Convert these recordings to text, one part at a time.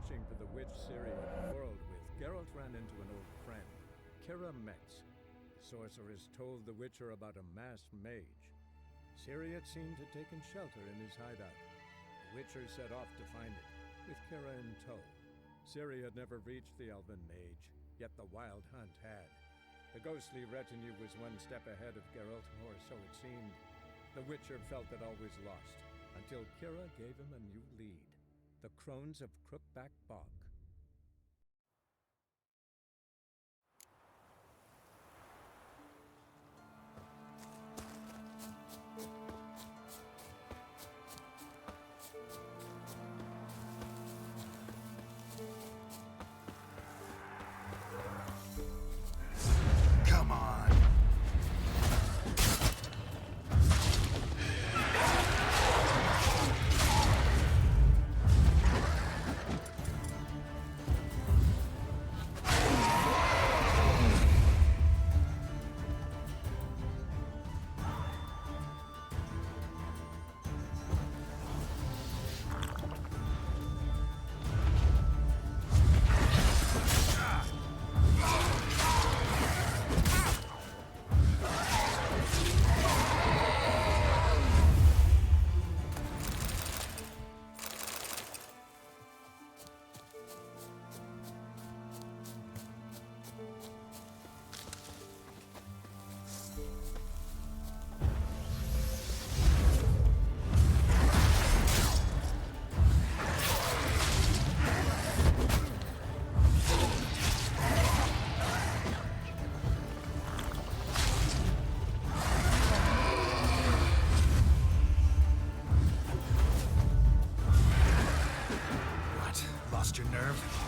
searching for the witch Ciri had quarreled with, Geralt ran into an old friend, Keira Metz. The sorceress told the Witcher about a masked mage. Ciri had seemed to taken shelter in his hideout. The Witcher set off to find it, with Keira in tow. Ciri had never reached the elven mage, yet the wild hunt had. The ghostly retinue was one step ahead of Geralt, or so it seemed. The Witcher felt that all was lost, until Keira gave him a new lead. The Crones of Crookback Bog. Come on. Lost your nerve?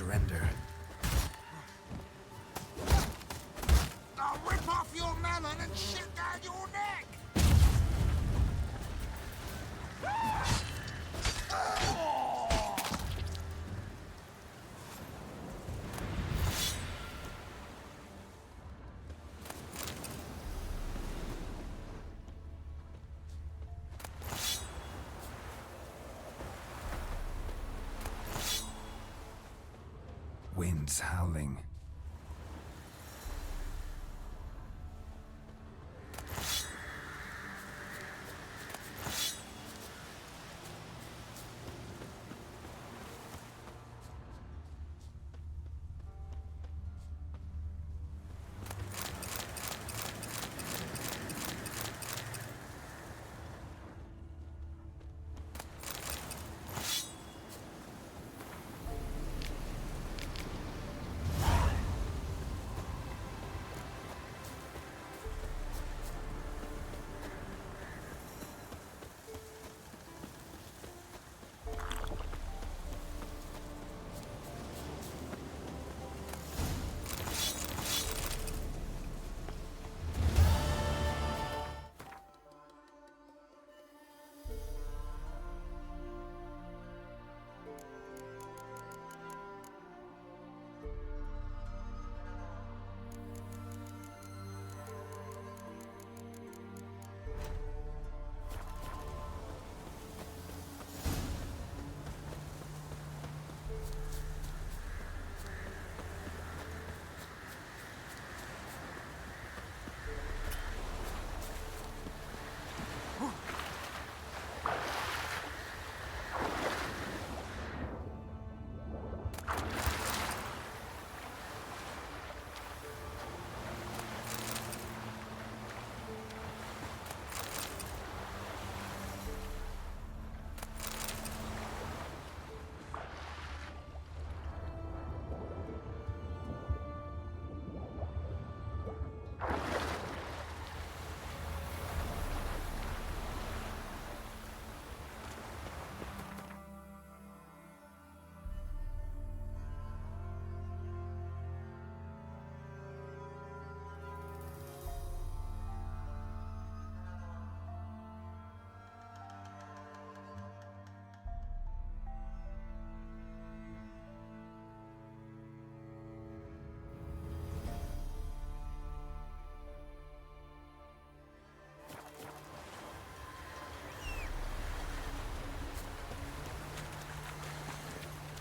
surrender. I'll rip off your melon and shit down your neck! Winds howling.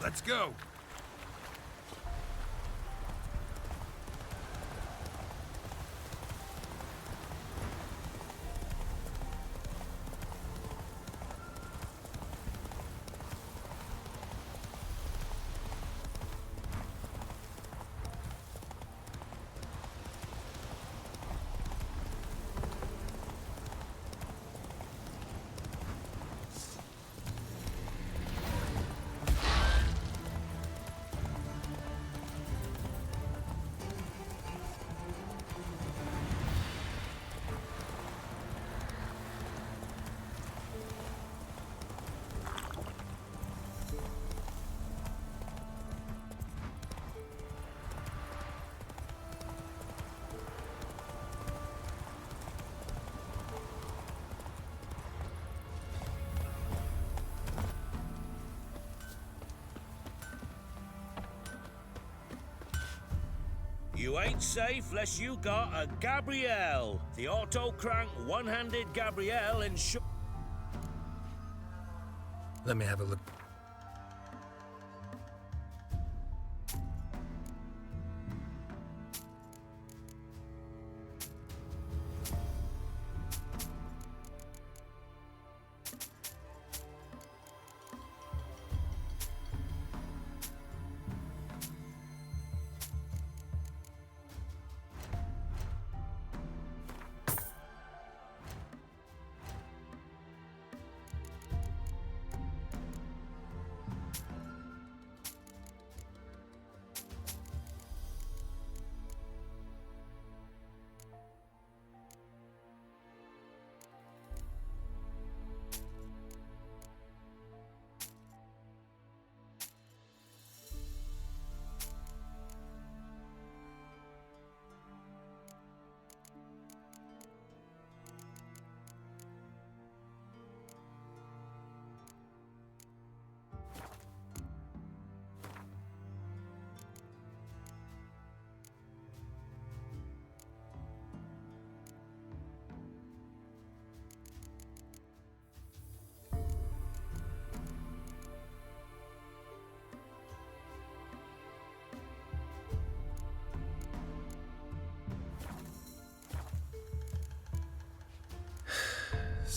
Let's go! You ain't safe unless you got a Gabrielle. The auto-crank one-handed Gabrielle ensure... Let me have a look.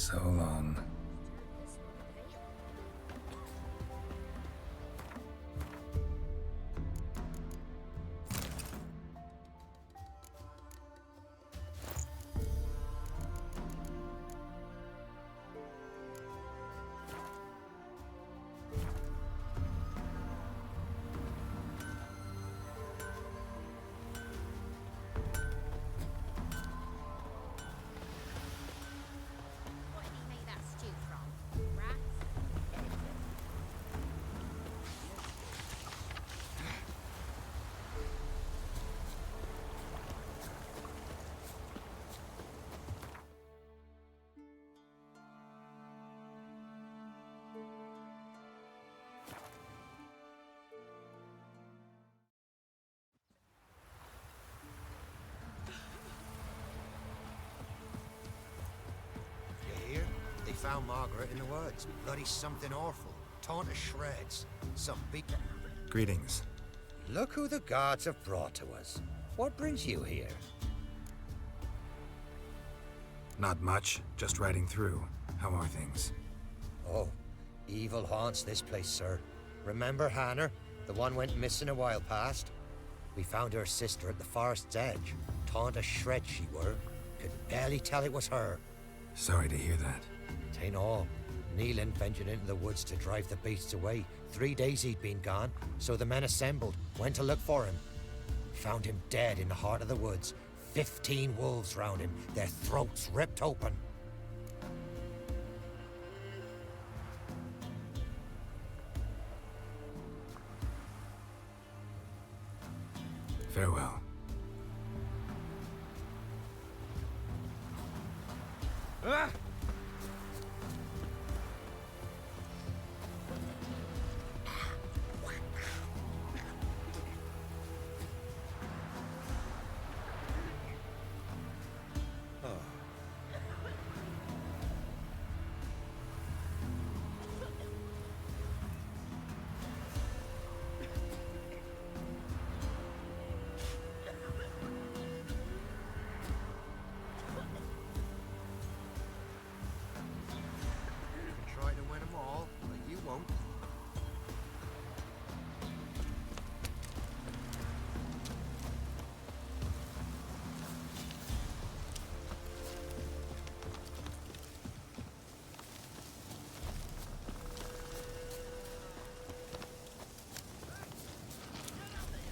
So long. What did he make that stew from? Rats? You hear? They found Margaret in the woods. Bloody something awful. Torn to shreds. Some big... Greetings. Look who the guards have brought to us. What brings you here? Not much, just riding through. How are things? Oh, evil haunts this place, sir. Remember Hannah? The one went missing a while past? We found her sister at the forest's edge. Torn to shreds she were. Could barely tell it was her. Sorry to hear that. Tain't all. Neelan ventured into the woods to drive the beasts away. 3 days he'd been gone, so the men assembled, went to look for him. Found him dead in the heart of the woods. 15 wolves round him, their throats ripped open. Farewell. Try to win them all, but you won't.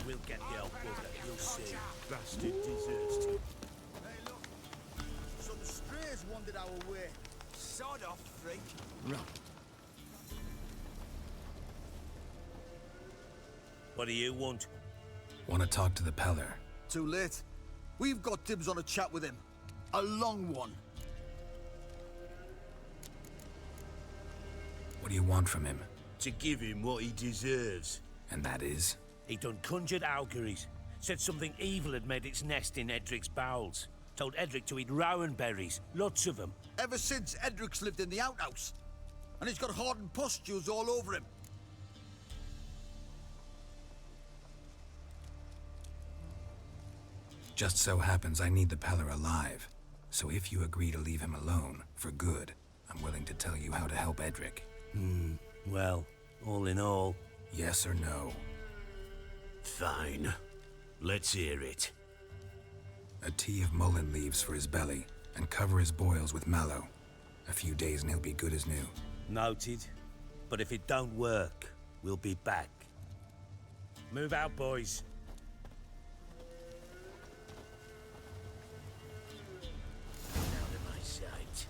We'll get the old bugger, you'll see. Bastard deserves to. Hey, look. Some strays wandered our way. Sod off, freak. What do you want? Want to talk to the Peller. Too late. We've got dibs on a chat with him. A long one. What do you want from him? To give him what he deserves. And that is? He done conjured auguries. Said something evil had made its nest in Edric's bowels. Told Edric to eat rowan berries, lots of them. Ever since Edric's lived in the outhouse. And he's got hardened pustules all over him. Just so happens I need the Peller alive. So if you agree to leave him alone, for good, I'm willing to tell you how to help Edric. Well, all in all, Yes or no? fine. Let's hear it. A tea of mullein leaves for his belly, and cover his boils with mallow. A few days and he'll be good as new. Noted. But if it don't work, we'll be back. Move out, boys. Out of my sight.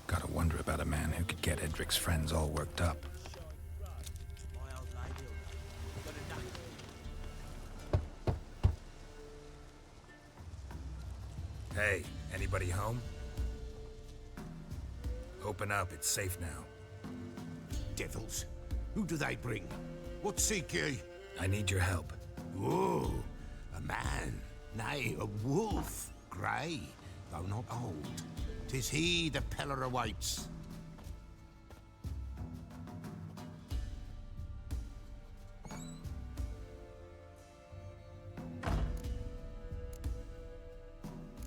Gotta wonder about a man who could get Edric's friends all worked up. Hey, anybody home? Open up, it's safe now. Devils. Who do they bring? What seek ye? I need your help. Oh, a man. Nay, a wolf. Grey, though not old. 'Tis he the Peller awaits.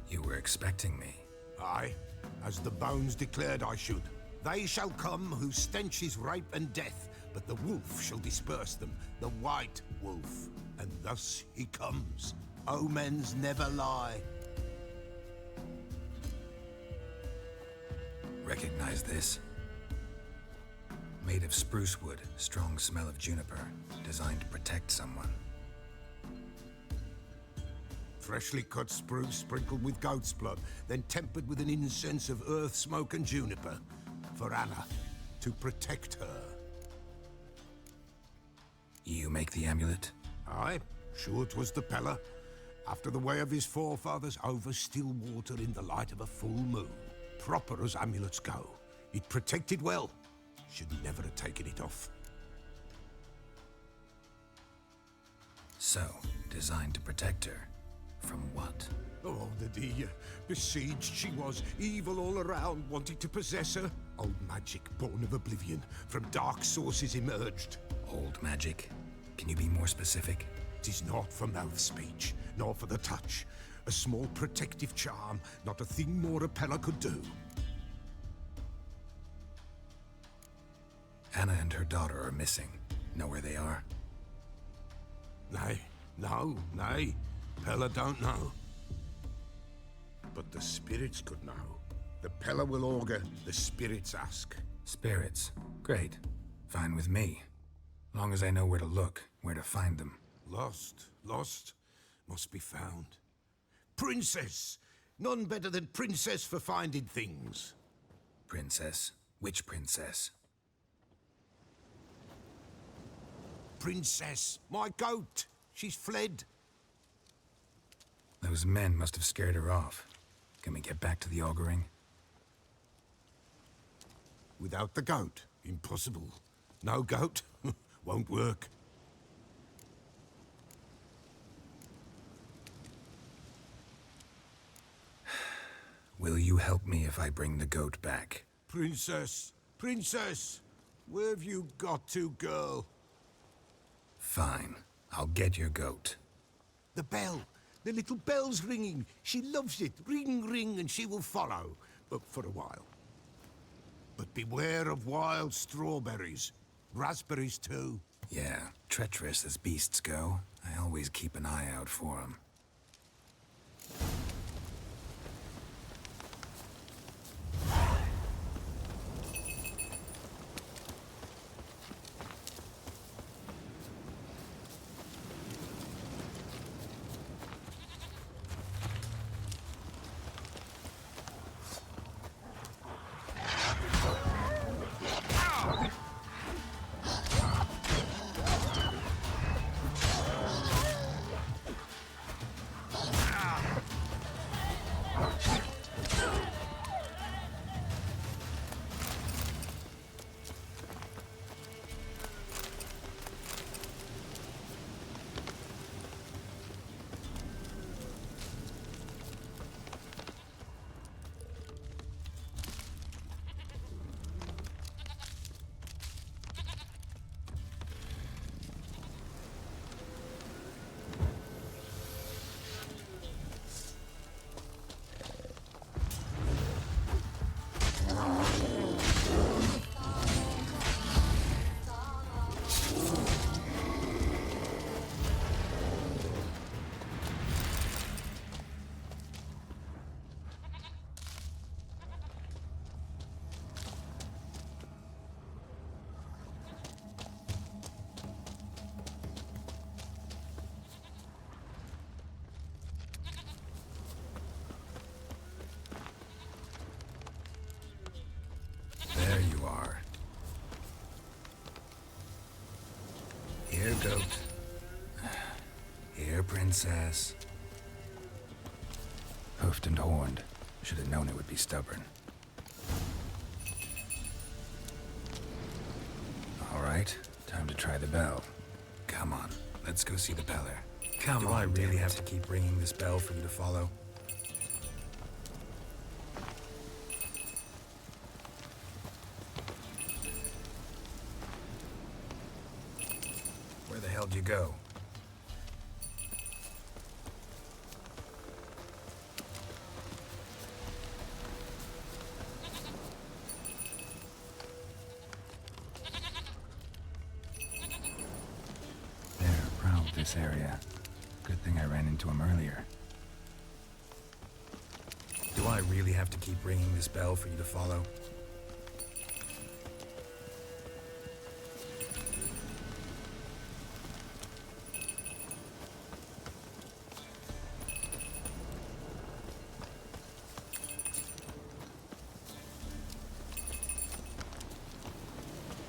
You were expecting me. Aye. as the bones declared I should. They shall come whose stench is rape and death, but the wolf shall disperse them, the white wolf. And thus he comes. Omens never lie. Recognize this? Made of spruce wood, strong smell of juniper, designed to protect someone. Freshly cut spruce sprinkled with goat's blood, then tempered with an incense of earth, smoke and juniper. For Anna, to protect her. You make the amulet? Aye, sure 'twas the Peller. After the way of his forefathers, over still water in the light of a full moon. Proper as amulets go. It protected well. Should never have taken it off. So, designed to protect her. From what? Oh, the besieged she was, evil all around, wanting to possess her. Old magic, born of oblivion, from dark sources emerged. Old magic? Can you be more specific? 'Tis not for mouth speech, nor for the touch. A small protective charm, not a thing more a Peller could do. Anna and her daughter are missing. Know where they are? Nay, nay. Peller don't know. But the spirits could know. The Peller will augur, the spirits ask. Spirits. Great. Fine with me. Long as I know where to look, where to find them. Lost, must be found. Princess! None better than Princess for finding things. Princess? Which princess? Princess, my goat! She's fled. Those men must have scared her off. Can we get back to the auguring? Without the goat, impossible. No goat, won't work. Will you help me if I bring the goat back? Princess, where have you got to, girl? Fine. I'll get your goat. The bell. The little bell's ringing. She loves it. Ring, ring, and she will follow. But for a while. But beware of wild strawberries. Raspberries, too. Yeah, treacherous as beasts go. I always keep an eye out for them. There you are. Here, goat. Here, princess. Hoofed and horned. Should have known it would be stubborn. All right, time to try the bell. Come on, let's go see the Peller. Come on, do I really have to keep ringing this bell for you to follow? Where the hell'd you go? this area. Good thing I ran into him earlier. Do I really have to keep ringing this bell for you to follow?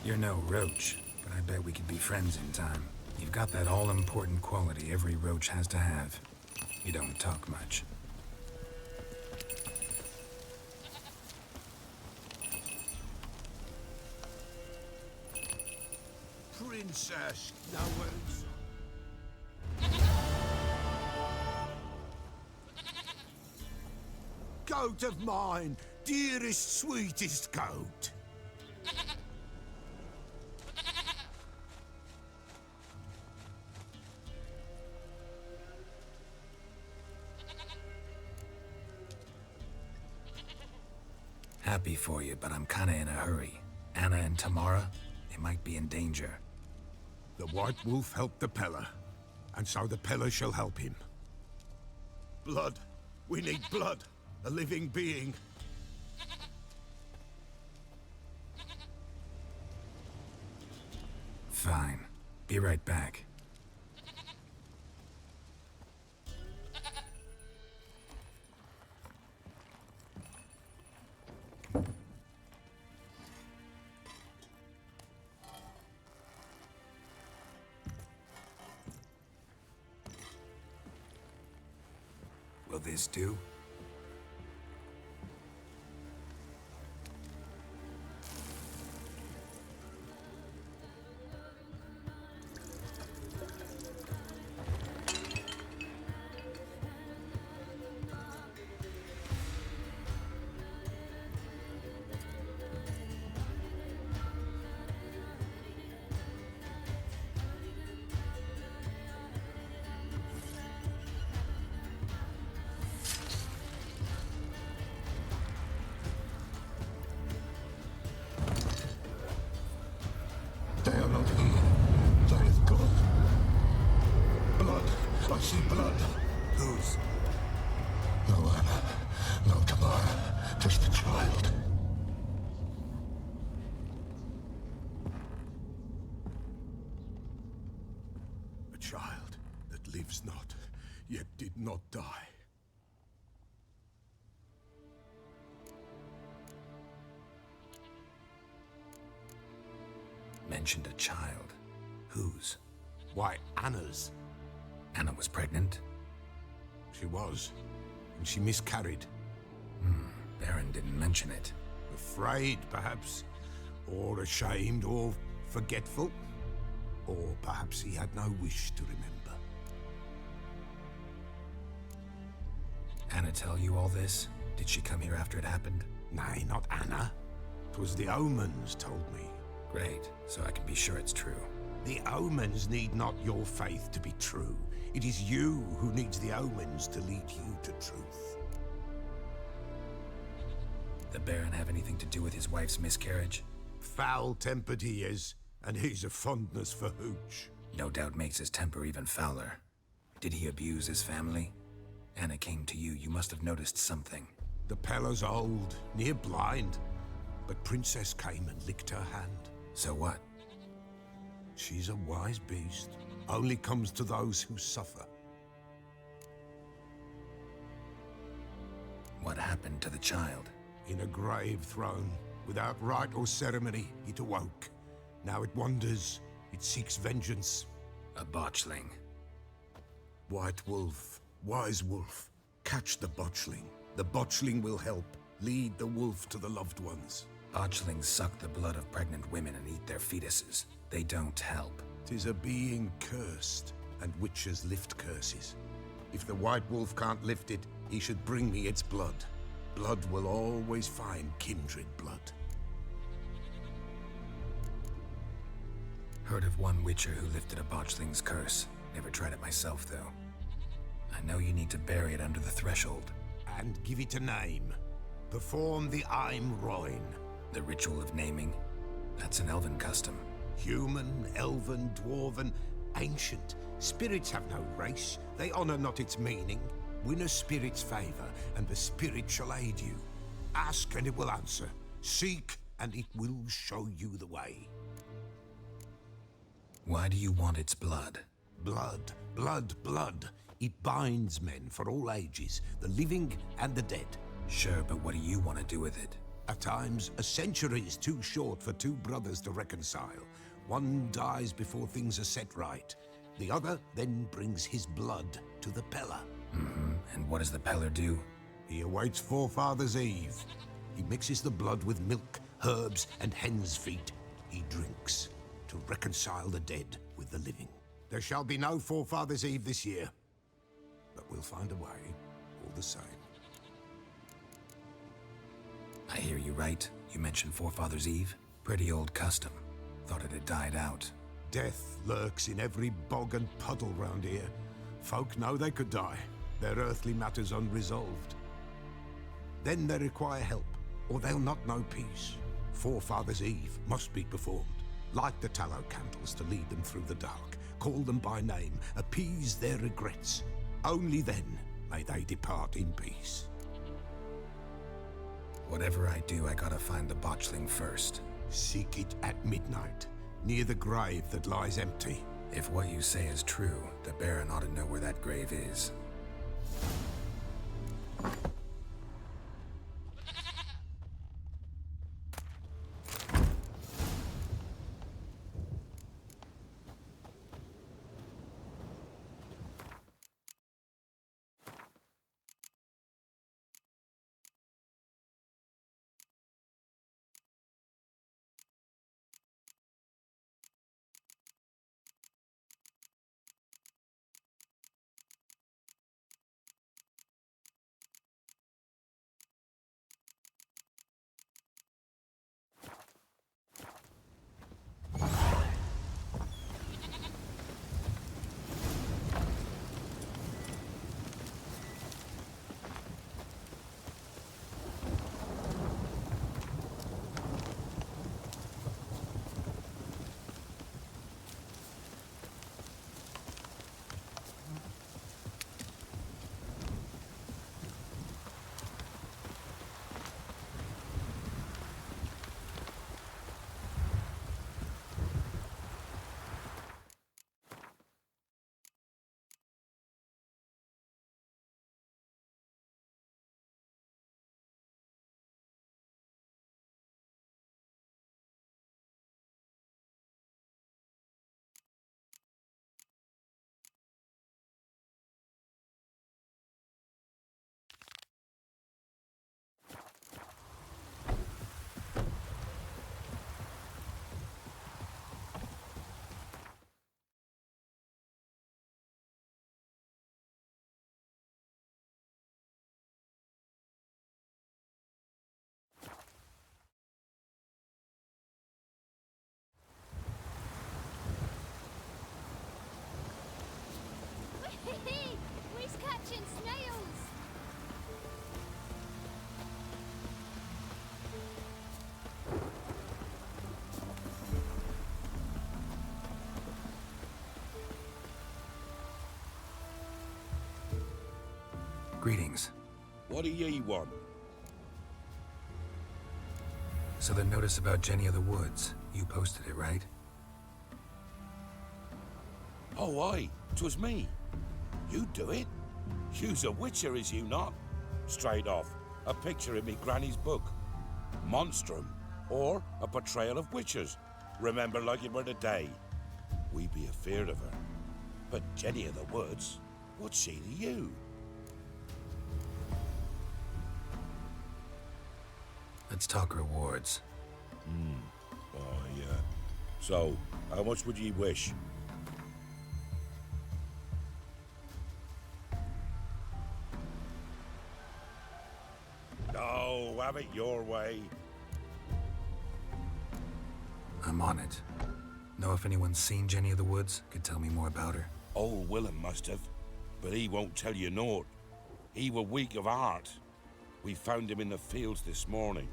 You're no roach, but I bet we could be friends in time. You've got that all-important quality every roach has to have. You don't talk much. Princess, no words. Goat of mine, dearest, sweetest goat. Happy for you, but I'm kinda in a hurry. Anna and Tamara, they might be in danger. The White Wolf helped the Peller, and so the Peller shall help him. Blood. We need blood. A living being. Fine. Be right back. Will this do? They are not here. They have gone. Blood. I see blood. Whose? No Anna. No Tamara. Just the child. A child that lives not, yet did not die. Mentioned a child. Whose? Why, Anna's. Anna was pregnant? She was, and she miscarried. Baron didn't mention it. Afraid, perhaps, or ashamed, or forgetful. Or perhaps he had no wish to remember. Anna tell you all this? Did she come here after it happened? Nay, not Anna. 'Twas the omens told me. Great, so I can be sure it's true. The omens need not your faith to be true. It is you who needs the omens to lead you to truth. The Baron have anything to do with his wife's miscarriage? Foul-tempered he is, and he's a fondness for hooch. No doubt makes his temper even fouler. Did he abuse his family? Anna came to you. You must have noticed something. The Peller's old, near blind, but Princess came and licked her hand. So what? She's a wise beast. Only comes to those who suffer. What happened to the child? In a grave thrown, without rite or ceremony, it awoke. Now it wanders, it seeks vengeance. A botchling. White Wolf, wise wolf, catch the botchling. The botchling will help, lead the wolf to the loved ones. Botchlings suck the blood of pregnant women and eat their fetuses. They don't help. 'Tis a being cursed, and witches lift curses. If the White Wolf can't lift it, he should bring me its blood. Blood will always find kindred blood. Heard of one witcher who lifted a botchling's curse. Never tried it myself, though. I know you need to bury it under the threshold. And give it a name. Perform the Aim Roin. The ritual of naming? That's an elven custom. Human, elven, dwarven, ancient. Spirits have no race. They honour not its meaning. Win a spirit's favour, and the spirit shall aid you. Ask, and it will answer. Seek, and it will show you the way. Why do you want its blood? Blood, blood, blood. It binds men for all ages, the living and the dead. Sure, but what do you want to do with it? At times, a century is too short for two brothers to reconcile. One dies before things are set right. The other then brings his blood to the Peller. And what does the Peller do? He awaits Forefathers' Eve. He mixes the blood with milk, herbs, and hen's feet. He drinks to reconcile the dead with the living. There shall be no Forefathers' Eve this year, but we'll find a way all the same. I hear you right. You mentioned Forefathers' Eve. Pretty old custom. Thought it had died out. Death lurks in every bog and puddle round here. Folk know they could die, their earthly matters unresolved. Then they require help, or they'll not know peace. Forefathers' Eve must be performed. Light the tallow candles to lead them through the dark. Call them by name, appease their regrets. Only then may they depart in peace. Whatever I do, I gotta find the botchling first. Seek it at midnight, near the grave that lies empty. If what you say is true, the Baron ought to know where that grave is. We're catching snails! Greetings. What do ye want? So the notice about Jenny of the Woods, you posted it, right? Oh, aye, 'twas me. You do it? You's a witcher, is you not? Straight off, a picture in me granny's book. Monstrum, or a portrayal of witches. Remember like it were the day. We be afeard of her. But Jenny of the Woods, what's she to you? Let's talk rewards. Oh, yeah. So, how much would ye wish? No, have it your way. I'm on it. Know if anyone's seen Jenny of the Woods? Could tell me more about her. Old Willem must have, but he won't tell you naught. He were weak of heart. We found him in the fields this morning.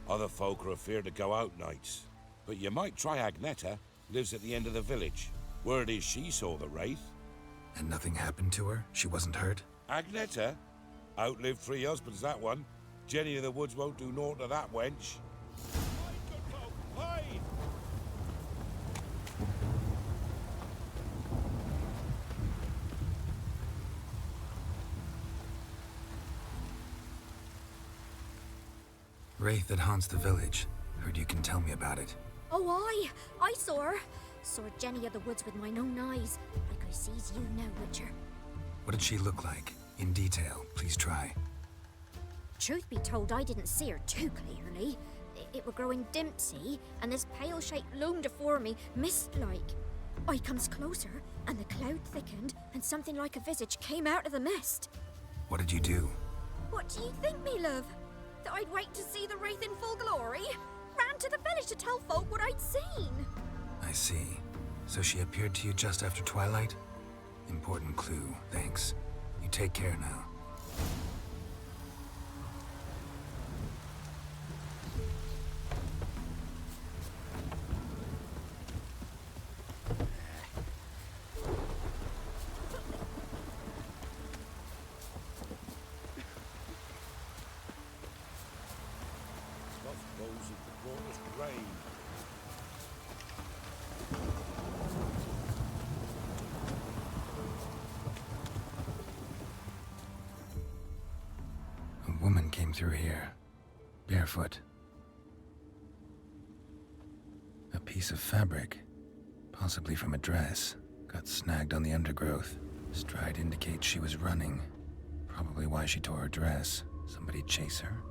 Other folk are afeard to go out nights. But you might try Agneta, lives at the end of the village. Word is she saw the wraith. And nothing happened to her? She wasn't hurt? Agneta? Outlived 3 husbands, that one. Jenny of the Woods won't do naught to that wench. Hide, good folk, hide! Wraith that haunts the village. Heard you can tell me about it. Oh, I saw her. Saw Jenny of the Woods with mine own eyes, like I sees you now, Witcher. What did she look like? In detail, please try. Truth be told, I didn't see her too clearly. It were growing dim, see, and this pale shape loomed afore me, mist-like. I comes closer, and the cloud thickened, and something like a visage came out of the mist. What did you do? What do you think, me love? That I'd wait to see the wraith in full glory? Ran to the village to tell folk what I'd seen. I see. So she appeared to you just after twilight? Important clue, thanks. You take care now. Stuff goes at the corner's grave. A woman came through here, barefoot. A piece of fabric, possibly from a dress, got snagged on the undergrowth. Stride indicates she was running. Probably why she tore her dress. Somebody chase her?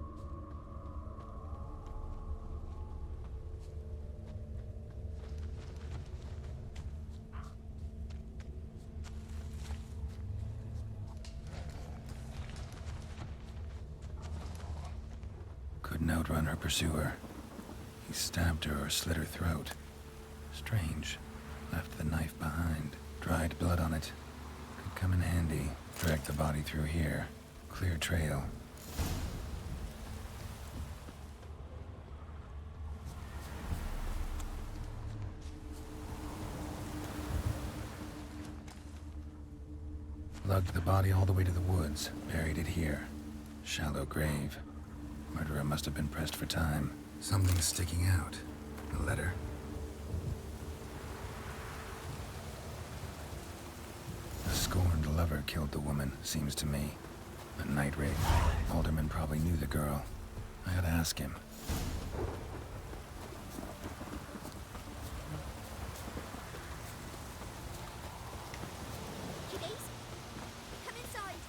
Couldn't outrun her pursuer. He stabbed her or slit her throat. Strange. Left the knife behind. Dried blood on it. Could come in handy. Drag the body through here. Clear trail. Lugged the body all the way to the woods. Buried it here. Shallow grave. Murderer must have been pressed for time. Something's sticking out. A letter. A scorned lover killed the woman, seems to me. A night raid. Alderman probably knew the girl. I gotta ask him. Kiddies, come inside.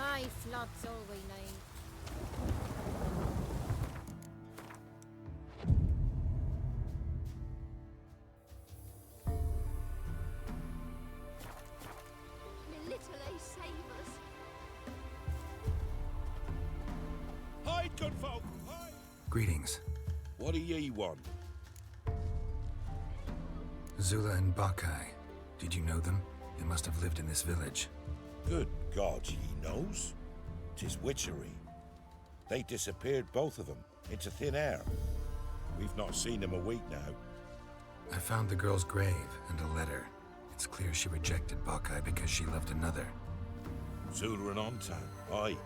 Aye, floods all we need. Me little ace save us. Hide, good folk, hide! Greetings. What do ye want? Zula and Bakai. Did you know them? They must have lived in this village. Good God, he knows. 'Tis witchery. They disappeared, both of them, into thin air. We've not seen them a week now. I found the girl's grave and a letter. It's clear she rejected Bakai because she loved another. Zula and Ontan, aye.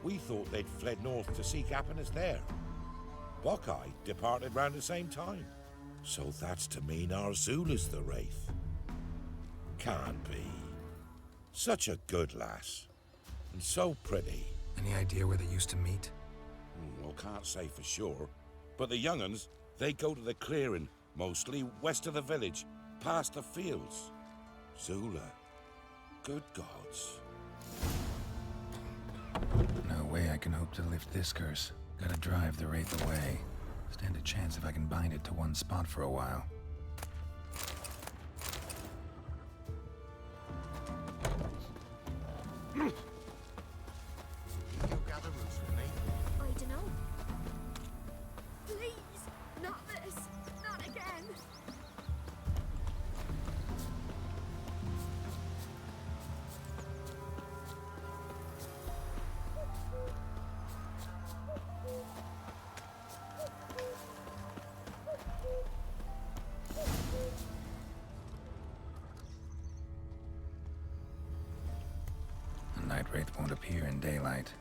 We thought they'd fled north to seek happiness there. Bokai departed round the same time. So that's to mean our Zula's the wraith. Can't be. Such a good lass. And so pretty. Any idea where they used to meet? Well, can't say for sure. But the young'uns, they go to the clearing, mostly west of the village, past the fields. Zula. Good gods. No way I can hope to lift this curse. Gotta drive the wraith away. Stand a chance if I can bind it to one spot for a while. You gather roots with me? I dunno. Please, not this. Not again. night wraith won't appear in daylight.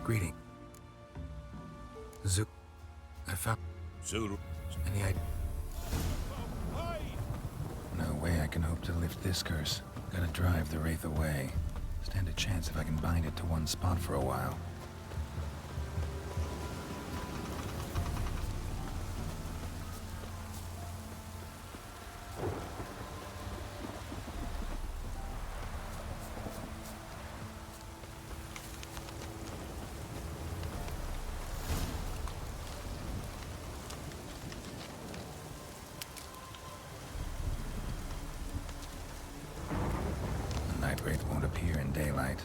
Greeting. Zook. I found... Zulu. Any idea? No way I can hope to lift this curse. Gotta drive the wraith away. Stand a chance if I can bind it to one spot for a while. The night wraith won't appear in daylight.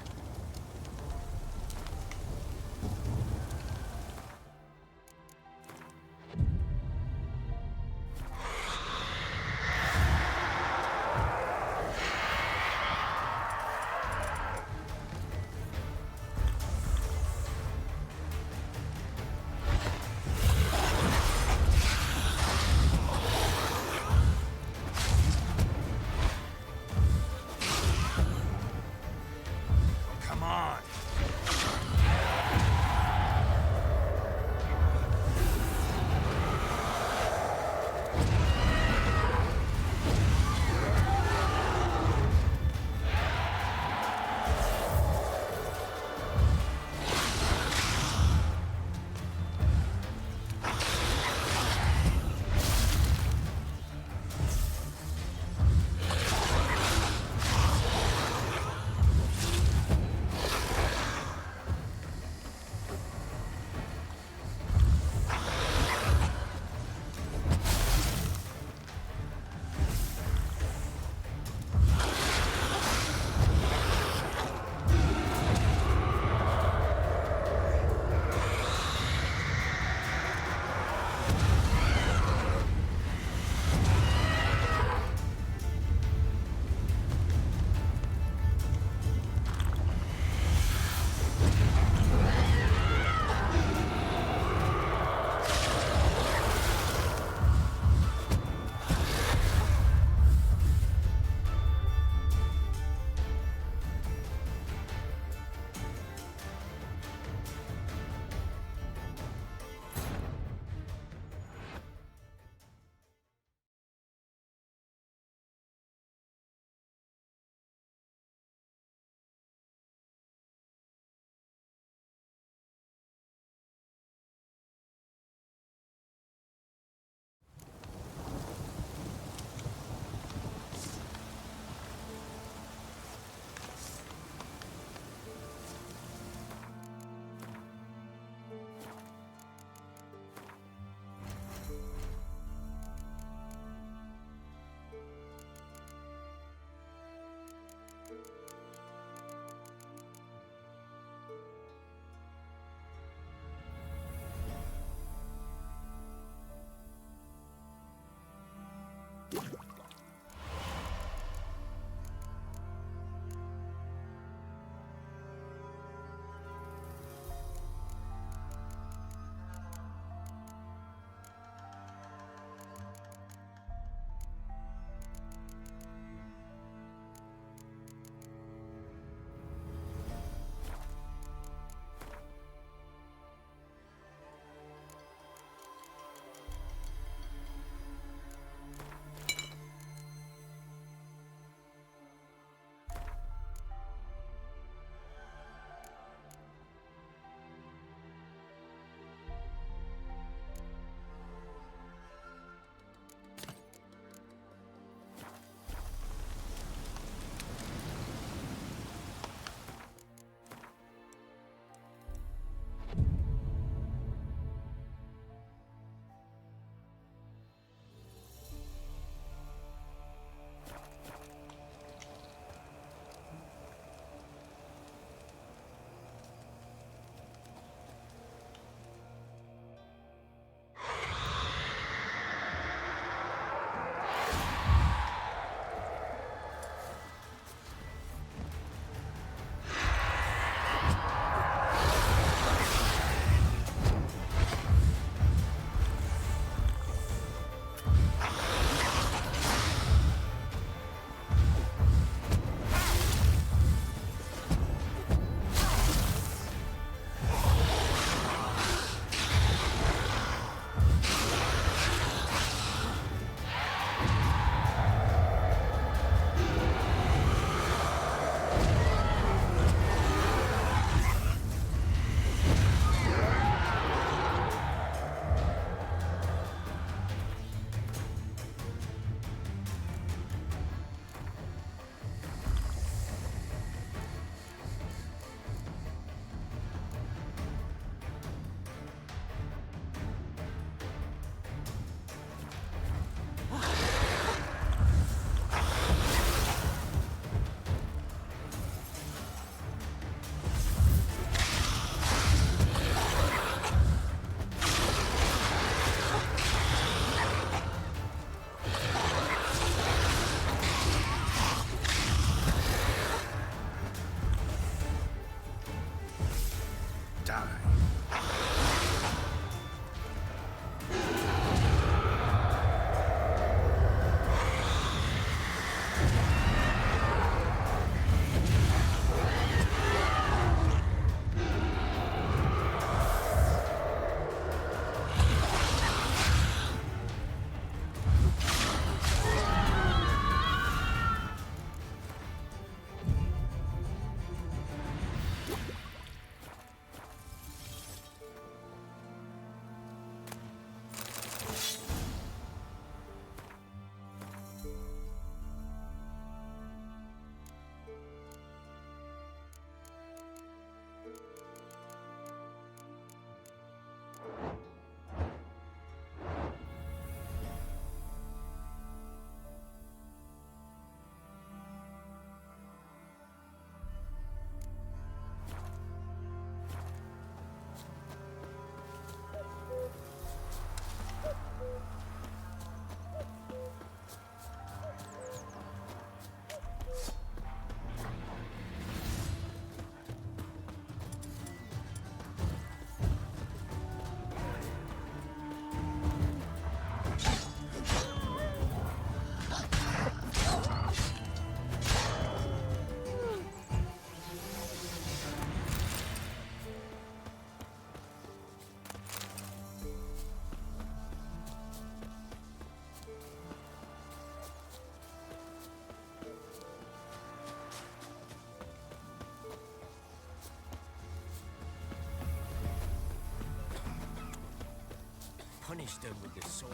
Finish them with the sword.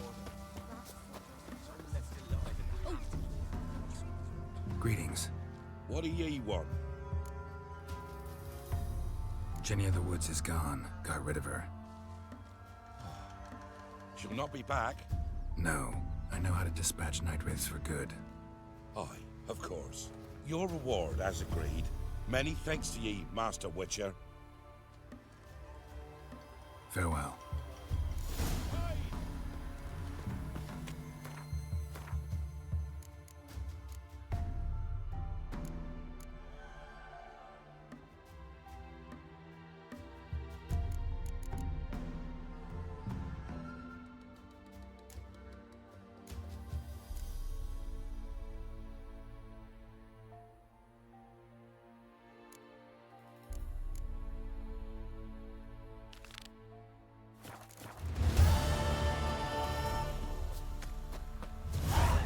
Some left alive in the house. Greetings. What do ye want? Jenny of the Woods is gone. Got rid of her. She'll not be back? No. I know how to dispatch night wraiths for good. Aye, of course. Your reward, as agreed. Many thanks to ye, Master Witcher. Farewell.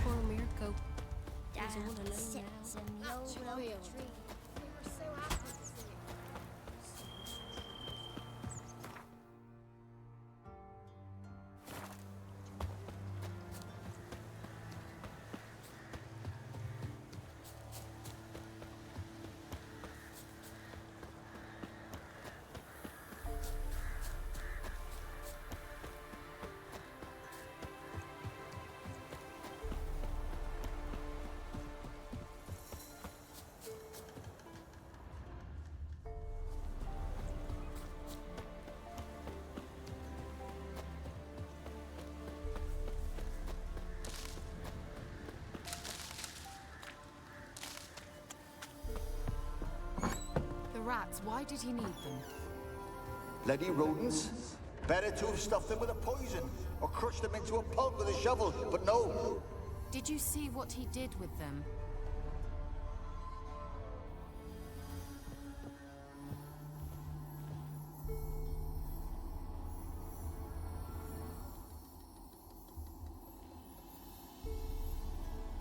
Poor Mirko. He's all alone Sits now. in the old Child. oak tree. We were so happy to see him. The rats, why did he need them? Bloody rodents. Better to have stuffed them with a poison, or crushed them into a pulp with a shovel, but no. Did you see what he did with them?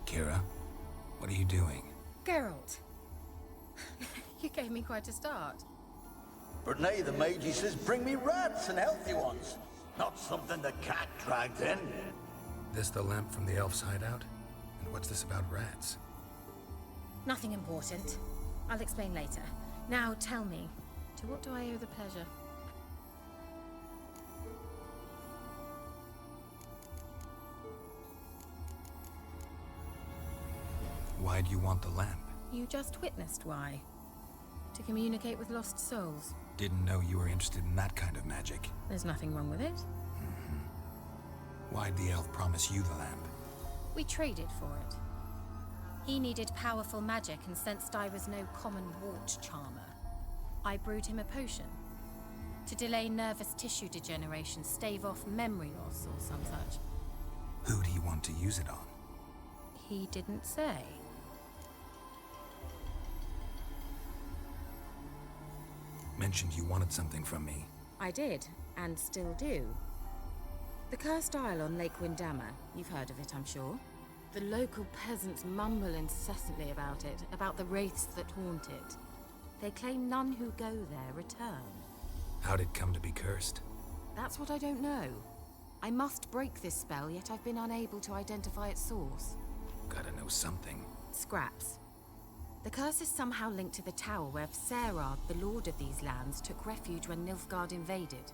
Kira, what are you doing? Geralt. You gave me quite a start. But nay, the mage, he says, bring me rats and healthy ones. Not something the cat dragged in. This the lamp from the elf's hideout? And what's this about rats? Nothing important. I'll explain later. Now tell me, to what do I owe the pleasure? Why do you want the lamp? You just witnessed why. To communicate with lost souls. Didn't know you were interested in that kind of magic. There's nothing wrong with it. Why'd the elf promise you the lamp? We traded for it. He needed powerful magic and sensed I was no common wart charmer. I brewed him a potion. To delay nervous tissue degeneration, stave off memory loss or some such. Who do you want to use it on? He didn't say. Mentioned you wanted something from me. I did, and still do. The Cursed Isle on Lake Windammer. You've heard of it, I'm sure. The local peasants mumble incessantly about it, about the wraiths that haunt it. They claim none who go there return. How'd it come to be cursed? That's what I don't know. I must break this spell, yet I've been unable to identify its source. Gotta know something. Scraps. The curse is somehow linked to the tower where Serard, the lord of these lands, took refuge when Nilfgaard invaded.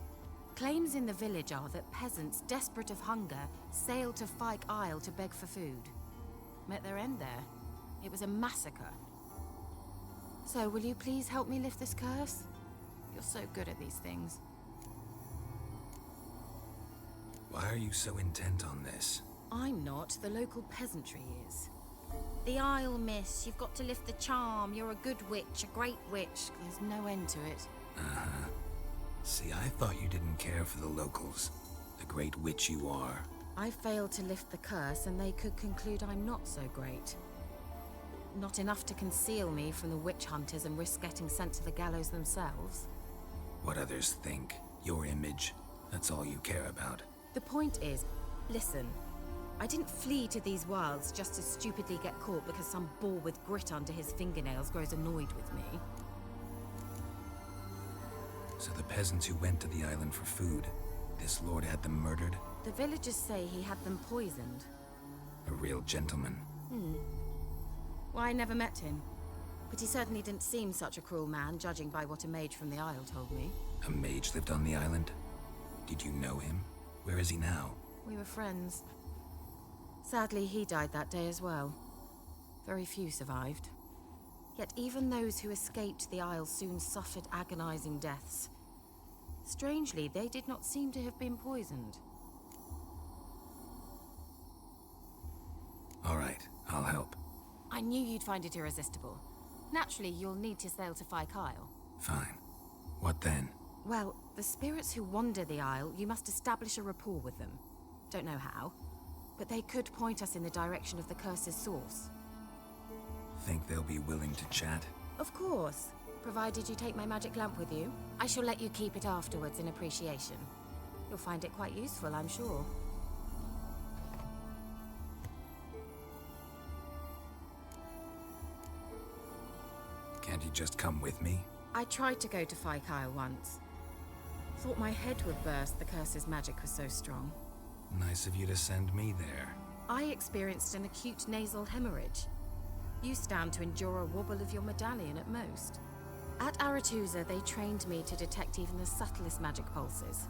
Claims in the village are that peasants, desperate of hunger, sailed to Fyke Isle to beg for food. Met their end there. It was a massacre. So, will you please help me lift this curse? You're so good at these things. Why are you so intent on this? I'm not. The local peasantry is. The Isle, miss. You've got to lift the charm. You're a good witch, a great witch. There's no end to it. Uh-huh. See, I thought you didn't care for the locals. The great witch you are. I failed to lift the curse, and they could conclude I'm not so great. Not enough to conceal me from the witch hunters and risk getting sent to the gallows themselves. What others think. Your image. That's all you care about. The point is, listen. I didn't flee to these wilds just to stupidly get caught because some boar with grit under his fingernails grows annoyed with me. So the peasants who went to the island for food, this lord had them murdered? The villagers say he had them poisoned. A real gentleman. Well, I never met him. But he certainly didn't seem such a cruel man, judging by what a mage from the Isle told me. A mage lived on the island? Did you know him? Where is he now? We were friends. Sadly, he died that day as well. Very few survived. Yet even those who escaped the Isle soon suffered agonizing deaths. Strangely, they did not seem to have been poisoned. All right, I'll help. I knew you'd find it irresistible. Naturally, you'll need to sail to Phi Kyle. Fine. What then? Well, the spirits who wander the Isle, you must establish a rapport with them. Don't know how, but they could point us in the direction of the curse's source. Think they'll be willing to chat? Of course, provided you take my magic lamp with you. I shall let you keep it afterwards in appreciation. You'll find it quite useful, I'm sure. Can't you just come with me? I tried to go to Phi Kyle once. Thought my head would burst, the curse's magic was so strong. Nice of you to send me there. I experienced an acute nasal hemorrhage. You stand to endure a wobble of your medallion at most. At Aretusa, they trained me to detect even the subtlest magic pulses.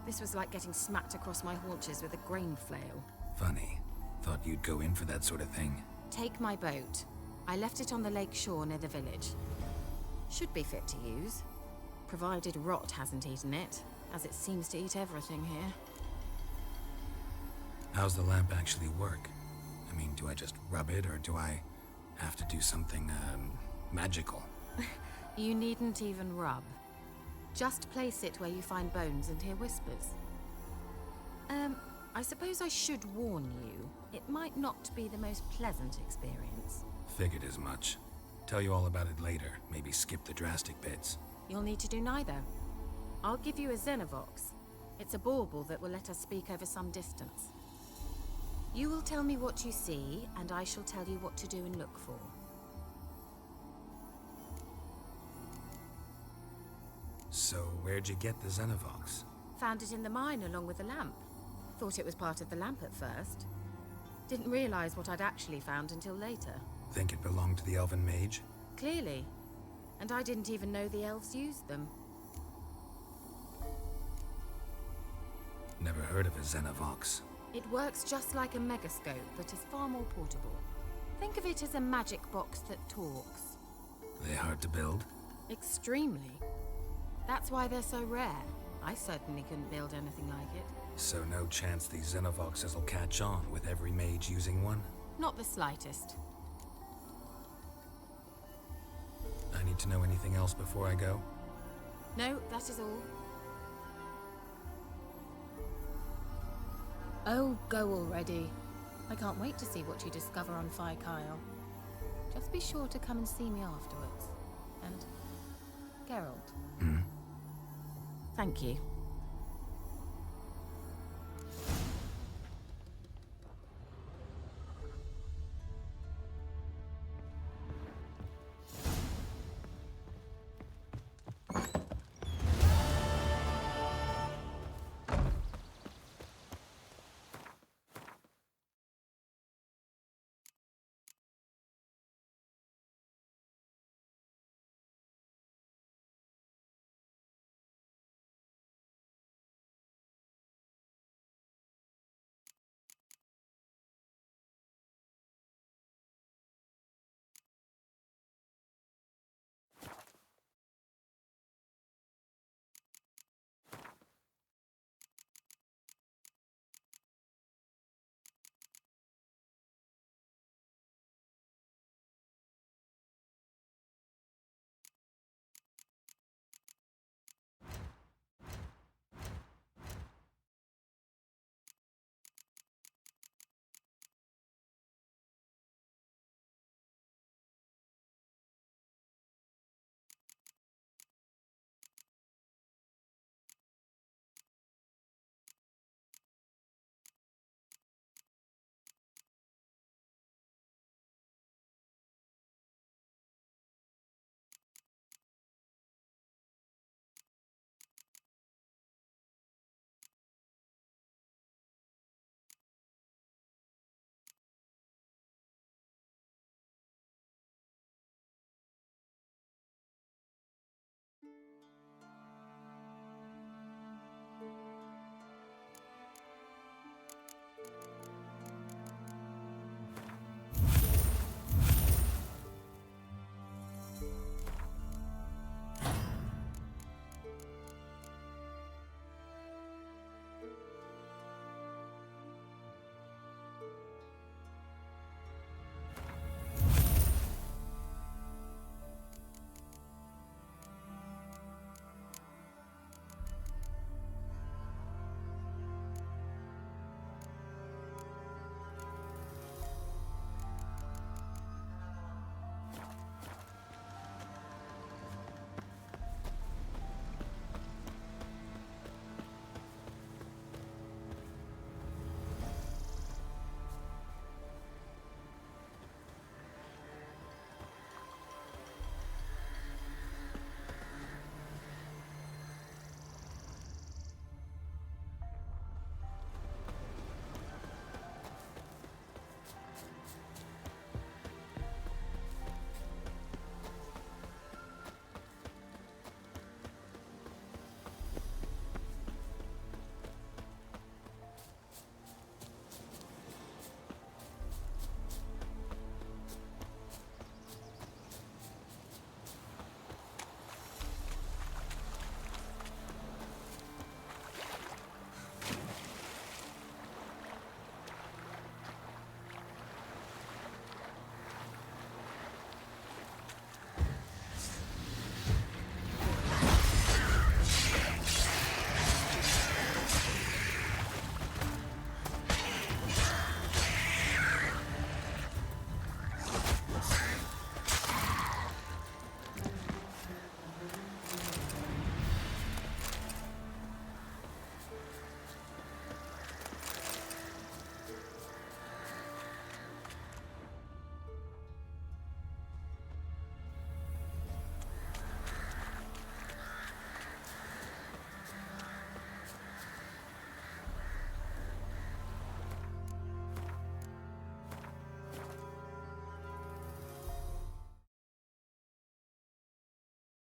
This was like getting smacked across my haunches with a grain flail. Funny. Thought you'd go in for that sort of thing. Take my boat. I left it on the lake shore near the village. Should be fit to use, provided rot hasn't eaten it, as it seems to eat everything here. How's the lamp actually work? I mean, do I just rub it, or do I have to do something, magical? You needn't even rub. Just place it where you find bones and hear whispers. I suppose I should warn you, it might not be the most pleasant experience. Figured as much. Tell you all about it later. Maybe skip the drastic bits. You'll need to do neither. I'll give you a Xenovox. It's a bauble that will let us speak over some distance. You will tell me what you see, and I shall tell you what to do and look for. So, where'd you get the Xenovox? Found it in the mine along with the lamp. Thought it was part of the lamp at first. Didn't realize what I'd actually found until later. Think it belonged to the Elven Mage? Clearly. And I didn't even know the elves used them. Never heard of a Xenovox. It works just like a megascope, but is far more portable. Think of it as a magic box that talks. They hard to build? Extremely. That's why they're so rare. I certainly couldn't build anything like it. So no chance these Xenovoxes will catch on with every mage using one? Not the slightest. I need to know anything else before I go? No, that is all. Oh, go already. I can't wait to see what you discover on Phi Kyle. Just be sure to come and see me afterwards. And Geralt. Thank you.